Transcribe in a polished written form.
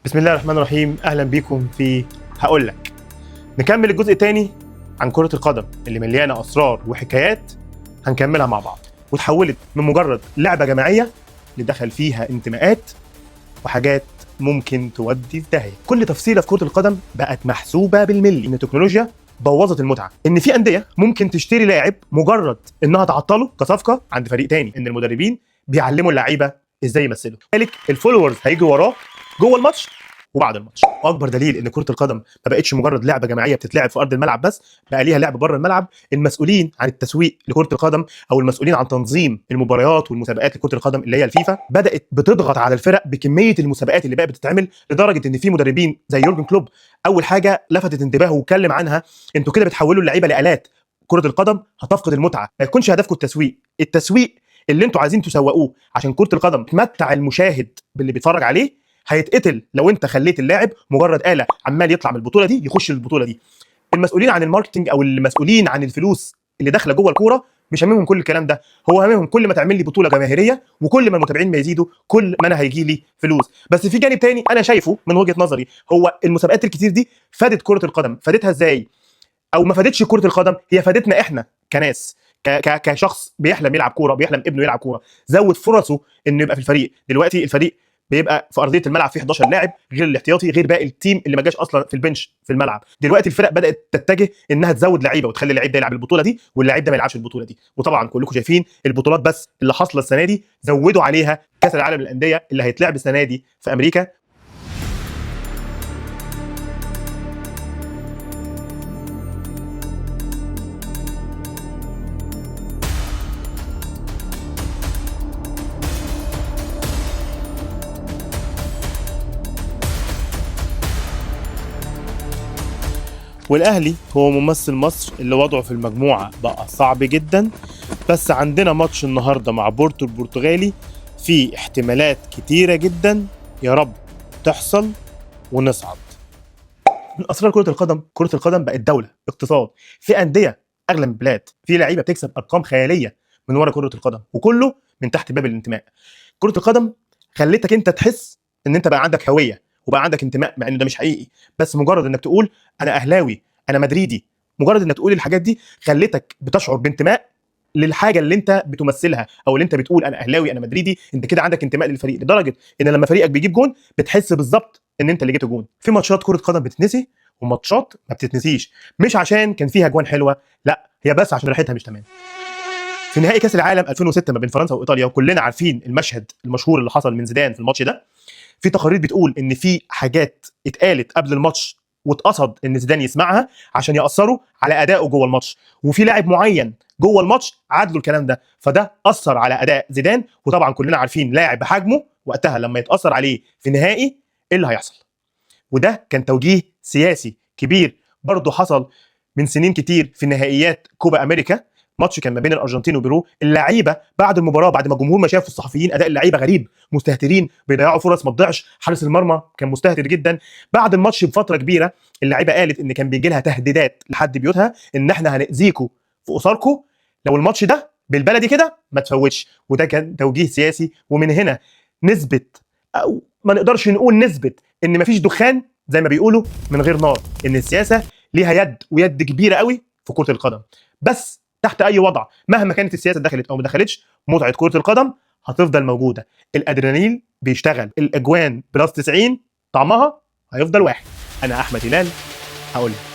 بسم الله الرحمن الرحيم. اهلا بيكم في هقول لك. نكمل الجزء الثاني عن كرة القدم اللي مليانة اسرار وحكايات هنكملها مع بعض، وتحولت من مجرد لعبة جماعية لدخل فيها انتماءات وحاجات ممكن تودي في داهية. كل تفصيلة في كرة القدم بقت محسوبة بالملي. ان التكنولوجيا بوظت المتعة، ان في أندية ممكن تشتري لاعب مجرد انها تعطله كصفقة عند فريق تاني، ان المدربين بيعلموا اللعيبة ازاي يمثلوا، لذلك الفولورز هيجوا وراه جوه الماتش وبعد الماتش. واكبر دليل ان كره القدم ما بقتش مجرد لعبه جماعيه بتتلعب في ارض الملعب بس، بقى ليها لعب بره الملعب. المسؤولين عن التسويق لكره القدم او المسؤولين عن تنظيم المباريات والمسابقات لكره القدم اللي هي الفيفا بدات بتضغط على الفرق بكميه المسابقات اللي بقت بتتعمل، لدرجه ان في مدربين زي يورجن كلوب اول حاجه لفتت انتباهه واتكلم عنها: انتوا كده بتحولوا اللعيبه لآلات، كره القدم هتفقد المتعه. ما يكونش هدفكم التسويق اللي انتوا عايزين تسوقوه عشان كره القدم تمتع المشاهد باللي بيتفرج عليه هيتقتل لو انت خليت اللاعب مجرد آلة عمال يطلع من البطوله دي يخش البطوله دي. المسؤولين عن الماركتنج او المسؤولين عن الفلوس اللي داخله جوه الكوره مش هاممهم كل الكلام ده، هو هاممهم كل ما تعمل لي بطوله جماهيريه وكل ما المتابعين ما يزيدوا كل ما انا هيجي لي فلوس. بس في جانب تاني انا شايفه من وجهه نظري، هو المسابقات الكتير دي فادت كره القدم. فادتها ازاي؟ او ما فادتش كره القدم، هي فادتنا احنا كناس، كشخص بيحلم يلعب كوره، بيحلم ابنه يلعب كوره، زود فرصه انه يبقى في الفريق. دلوقتي الفريق بيبقى في ارضيه الملعب فيه 11 لاعب غير الاحتياطي غير باقي التيم اللي ما جاش اصلا في البنش في الملعب. دلوقتي الفرق بدات تتجه انها تزود لعيبه وتخلي اللعيب ده يلعب البطوله دي واللعيب ده ما يلعبش البطوله دي. وطبعا كلكم شايفين البطولات بس اللي حاصله السنه دي، زودوا عليها كاس العالم للانديه اللي هيتلعب السنه دي في امريكا. والاهلي هو ممثل مصر اللي وضعه في المجموعه بقى صعب جدا، بس عندنا ماتش النهارده مع بورتو البرتغالي فيه احتمالات كتيره جدا، يا رب تحصل ونصعد. من اسرار كره القدم بقت دوله، اقتصاد، في انديه اغلى من البلاد، في لعيبه بتكسب ارقام خياليه من ورا كره القدم، وكله من تحت باب الانتماء. كره القدم خلتك انت تحس ان انت بقى عندك هويه وبقى عندك انتماء، مع ان ده مش حقيقي. بس مجرد انك تقول انا اهلاوي، انا مدريدي، مجرد انك تقول الحاجات دي خلتك بتشعر بانتماء للحاجه اللي انت بتمثلها، او اللي انت بتقول انا اهلاوي انا مدريدي، انت كده عندك انتماء للفريق، لدرجه ان لما فريقك بيجيب جون بتحس بالظبط ان انت اللي جبت جون. في ماتشات كره قدم بتتنسي وماتشات ما بتتنسيش، مش عشان كان فيها جوان حلوه، لا، هي بس عشان ريحتها مش تمام. في نهائي كاس العالم 2006 ما بين فرنسا وايطاليا، وكلنا عارفين المشهد المشهور اللي حصل من زيدان في الماتش ده، في تقارير بتقول ان في حاجات اتقالت قبل الماتش واتقصد ان زيدان يسمعها عشان ياثروا على ادائه جوه الماتش، وفي لاعب معين جوه الماتش عادله الكلام ده، فده اثر على اداء زيدان. وطبعا كلنا عارفين لاعب بحجمه وقتها لما يتاثر عليه في نهائي ايه اللي هيحصل. وده كان توجيه سياسي كبير برضه حصل من سنين كتير في نهائيات كوبا امريكا. ماتش كان ما بين الارجنتين وبيرو، اللعيبه بعد المباراه بعد ما الجمهور ما شاف الصحفيين اداء اللعيبه غريب، مستهترين بيضيعوا فرص ما تضيعش، حارس المرمى كان مستهتر جدا. بعد الماتش بفتره كبيره اللعيبه قالت ان كان بيجي لها تهديدات لحد بيوتها ان احنا هنأذيكم في اسركم لو الماتش ده بالبلدي كده ما تفوتش. وده كان توجيه سياسي، ومن هنا نثبت او ما نقدرش نقول نثبت ان مفيش دخان زي ما بيقولوا من غير نار، ان السياسه ليها يد ويد كبيره قوي في كره القدم. بس تحت اي وضع مهما كانت السياسه دخلت او ما دخلتش، متعه كره القدم هتفضل موجوده. الادرينالين بيشتغل، الاجوان بلس 90 طعمها هيفضل واحد. انا احمد هلال هقول لك.